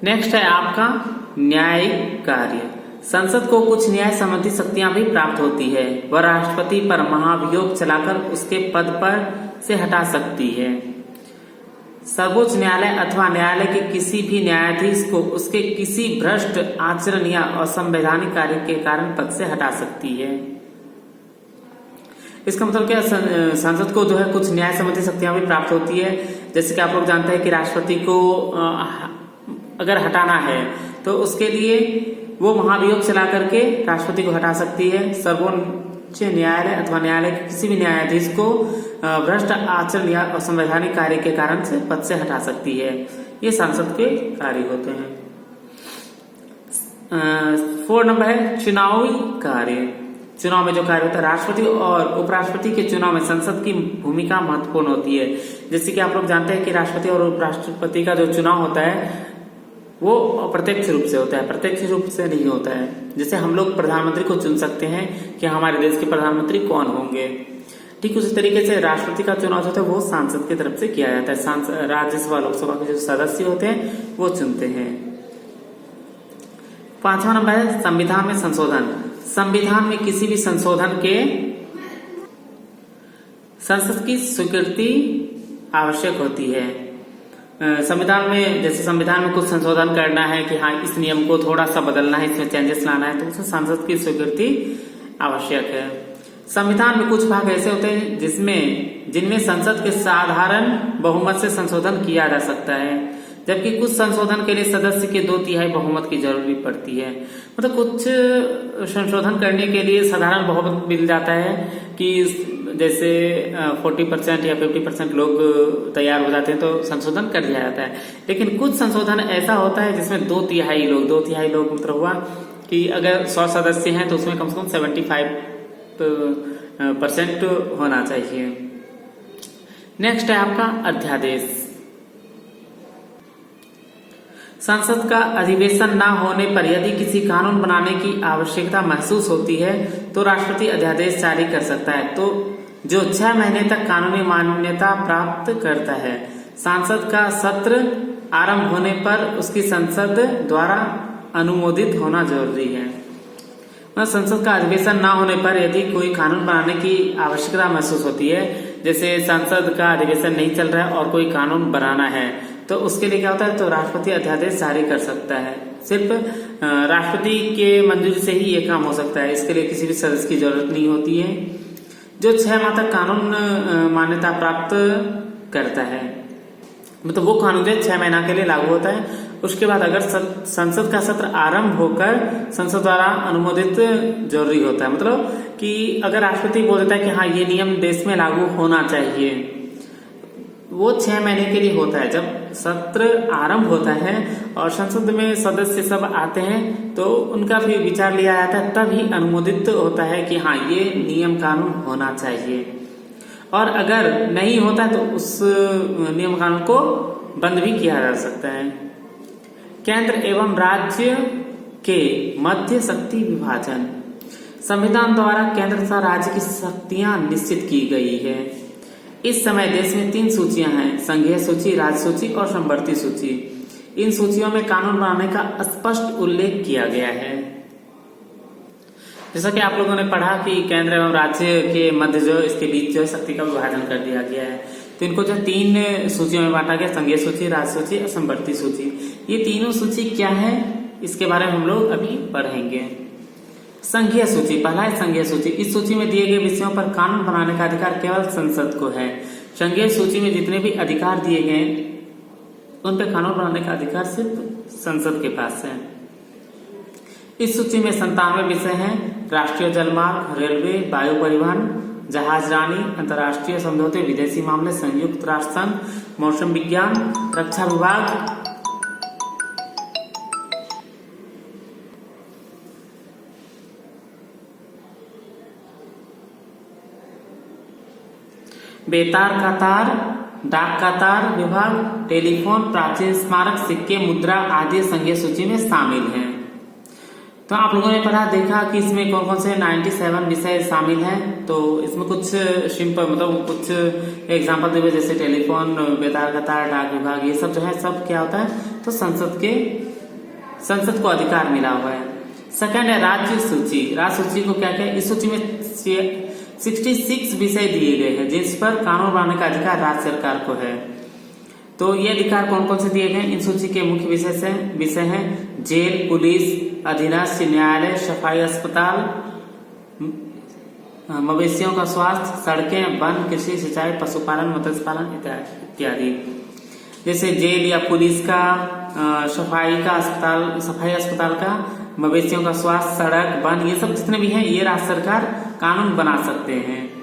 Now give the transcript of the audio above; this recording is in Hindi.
नेक्स्ट है आपका न्यायिक कार्य। संसद को कुछ न्याय संबंधी शक्तियां भी प्राप्त होती है। वह राष्ट्रपति पर महाभियोग चलाकर उसके पद पर से हटा सकती है। सर्वोच्च न्यायालय अथवा न्यायालय के किसी भी न्यायाधीश को उसके किसी भ्रष्ट आचरण या असंवैधानिक कार्य के कारण पद से हटा सकती है। इसका मतलब क्या, संसद को जो है कुछ न्याय संबंधी शक्तियां भी प्राप्त होती है। जैसे कि आप लोग जानते हैं कि राष्ट्रपति को अगर हटाना है तो उसके लिए वो महाभियोग चला करके राष्ट्रपति को हटा सकती है। सर्वोच्च न्यायालय अथवा न्यायालय के किसी भी न्यायाधीश को भ्रष्ट आचरण या असंवैधानिक कार्य के कारण से पद से हटा सकती है। ये संसद के कार्य होते हैं। 4 नंबर है चुनावी कार्य। चुनाव में जो कार्य होता है, राष्ट्रपति और उपराष्ट्रपति के चुनाव में संसद की भूमिका महत्वपूर्ण होती है। जैसे कि आप लोग जानते हैं कि राष्ट्रपति और उपराष्ट्रपति का जो चुनाव होता है वो अप्रत्यक्ष रूप से होता है, प्रत्यक्ष रूप से नहीं होता है। जैसे हम लोग प्रधानमंत्री को चुन सकते हैं कि हमारे देश के प्रधानमंत्री कौन होंगे, ठीक उसी तरीके से राष्ट्रपति का चुनाव जो होता है वो सांसद की तरफ से किया जाता है। राज्यसभा लोकसभा के जो सदस्य होते हैं वो चुनते हैं। 5वां नंबर है संविधान में संशोधन। संविधान में किसी भी संशोधन के संसद की स्वीकृति आवश्यक होती है। संविधान में, जैसे संविधान में कुछ संशोधन करना है कि हाँ इस नियम को थोड़ा सा बदलना है, इसमें चेंजेस लाना है, तो उसमें संसद की स्वीकृति आवश्यक है। संविधान में कुछ भाग ऐसे होते हैं जिनमें संसद के साधारण बहुमत से संशोधन किया जा सकता है, जबकि कुछ संशोधन के लिए सदस्य के 2/3 बहुमत की जरूरी पड़ती है। मतलब कुछ संशोधन करने के लिए साधारण बहुमत मिल जाता है कि जैसे 40% या 50% लोग तैयार हो जाते हैं तो संशोधन कर दिया जाता है। लेकिन कुछ संशोधन ऐसा होता है जिसमें 2/3 लोग मतलब हुआ कि अगर 100 सदस्य हैं तो उसमें कम से कम 75% होना चाहिए। नेक्स्ट है आपका अध्यादेश। संसद का अधिवेशन न होने पर यदि किसी कानून बनाने की आवश्यकता महसूस होती है तो राष्ट्रपति अध्यादेश जारी कर सकता है, तो जो 6 महीने तक कानूनी मान्यता प्राप्त करता है। सांसद का सत्र आरंभ होने पर उसकी संसद द्वारा अनुमोदित होना जरूरी है। संसद का अधिवेशन न होने पर यदि कोई कानून बनाने की आवश्यकता महसूस होती है, जैसे संसद का अधिवेशन नहीं चल रहा है और कोई कानून बनाना है, तो उसके लिए क्या होता है, तो राष्ट्रपति अध्यादेश जारी कर सकता है। सिर्फ राष्ट्रपति के मंजूरी से ही ये काम हो सकता है, इसके लिए किसी भी सदस्य की जरूरत नहीं होती है। जो 6 माह तक कानून मान्यता प्राप्त करता है, मतलब वो कानून जो 6 महीना के लिए लागू होता है। उसके बाद अगर संसद का सत्र आरंभ होकर संसद द्वारा अनुमोदित जरूरी होता है, मतलब कि अगर राष्ट्रपति बोल देता है कि हाँ ये नियम देश में लागू होना चाहिए, वो 6 महीने के लिए होता है। जब सत्र आरंभ होता है और संसद में सदस्य सब आते हैं तो उनका भी विचार लिया जाता है, तभी अनुमोदित होता है कि हाँ ये नियम कानून होना चाहिए। और अगर नहीं होता तो उस नियम कानून को बंद भी किया जा सकता है। केंद्र एवं राज्य के मध्य शक्ति विभाजन। संविधान द्वारा केंद्र तथा राज्य की शक्तियां निश्चित की गई है। इस समय देश में 3 सूचियां हैं, संघीय सूची, राज्य सूची और समवर्ती सूची। इन सूचियों में कानून बनाने का स्पष्ट उल्लेख किया गया है। जैसा कि आप लोगों ने पढ़ा कि केंद्र एवं राज्य के मध्य जो इसके बीच जो शक्ति का विभाजन कर दिया गया है, तो इनको जो 3 सूचियों में बांटा गया, संघीय सूची, राज्य सूची और समवर्ती सूची। ये तीनों सूची क्या है इसके बारे में हम लोग अभी पढ़ेंगे। संघीय सूची, पहला है संघीय सूची। इस सूची में दिए गए विषयों पर कानून बनाने का अधिकार केवल संसद को है। संघीय सूची में जितने भी अधिकार दिए गए उन पर कानून बनाने का अधिकार सिर्फ संसद के पास है। इस सूची में 97 विषय हैं। राष्ट्रीय जलमार्ग, रेलवे, वायु परिवहन, जहाजरानी, अंतर्राष्ट्रीय समझौते, विदेशी मामले, संयुक्त राष्ट्र संघ, मौसम विज्ञान, रक्षा विभाग, बेतार का तार, डाक का तार विभाग, टेलीफोन, प्राचीन स्मारक, सिक्के, मुद्रा आदि संघीय सूची में शामिल हैं। तो आप लोगों ने पढ़ा देखा कि इसमें कौन कौन से 97 विषय शामिल हैं। तो इसमें कुछ सिंपल मतलब कुछ एग्जांपल देवे, जैसे टेलीफोन, बेतार कतार, डाक विभाग, ये सब जो है सब क्या होता है, तो संसद को अधिकार मिला हुआ है। सेकंड है राज्य सूची। राज्य सूची को क्या क्या, इस सूची में 66 विषय दिए गए हैं जिस पर कानून बनाने का अधिकार राज्य सरकार को है। तो ये अधिकार कौन कौन से दिए गए, इन सूची के मुख्य विषय हैं जेल, पुलिस, अधीनस्थ न्यायालय, सफाई अस्पताल, मवेशियों का स्वास्थ्य, सड़कें, वन, कृषि, सिंचाई, पशुपालन, मत्स्य पालन इत्यादि। जैसे जेल या पुलिस का, सफाई अस्पताल का, मवेशियों का स्वास्थ्य, सड़क, वन, ये सब जितने भी हैं ये राज्य सरकार कानून बना सकते हैं।